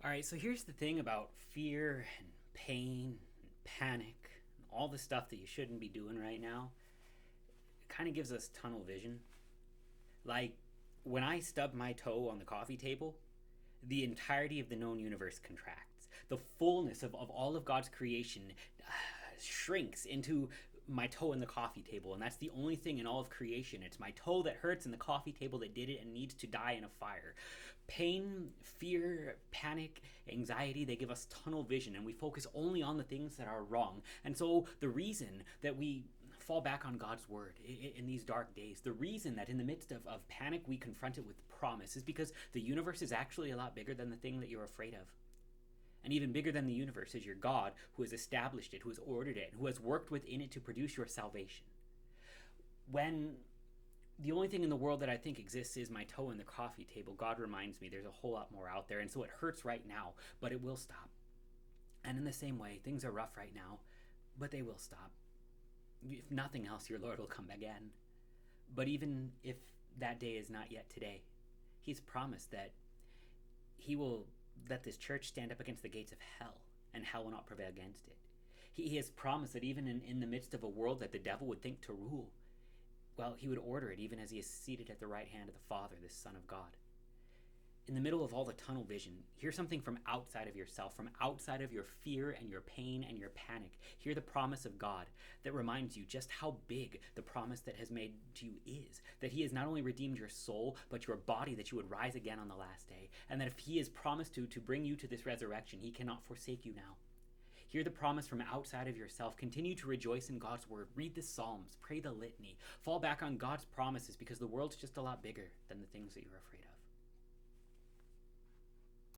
All right, so here's the thing about fear and pain and panic and all the stuff that you shouldn't be doing right now. It kind of gives us tunnel vision. Like when I stub my toe on the coffee table, the entirety of the known universe contracts. The fullness of all of God's creation shrinks into my toe in the coffee table, and that's the only thing in all of creation. It's my toe that hurts and the coffee table that did it and needs to die in a fire. Pain, fear, panic, anxiety, they give us tunnel vision, and we focus only on the things that are wrong. And so the reason that we fall back on God's word in these dark days, the reason that in the midst of panic we confront it with promise is because the universe is actually a lot bigger than the thing that you're afraid of. And even bigger than the universe is your God, who has established it, who has ordered it, who has worked within it to produce your salvation. When the only thing in the world that I think exists is my toe in the coffee table, God reminds me there's a whole lot more out there. And so it hurts right now, but it will stop. And in the same way, things are rough right now, but they will stop. If nothing else, your Lord will come again. But even if that day is not yet today, He's promised that He will let this church stand up against the gates of hell, and hell will not prevail against it. He has promised that even in the midst of a world that the devil would think to rule, well, He would order it even as He is seated at the right hand of the Father, the Son of God. In the middle of all the tunnel vision, hear something from outside of yourself, from outside of your fear and your pain and your panic. Hear the promise of God that reminds you just how big the promise that has made to you is. That He has not only redeemed your soul, but your body, that you would rise again on the last day. And that if He has promised to bring you to this resurrection, He cannot forsake you now. Hear the promise from outside of yourself. Continue to rejoice in God's word. Read the Psalms. Pray the litany. Fall back on God's promises because the world's just a lot bigger than the things that you're afraid of.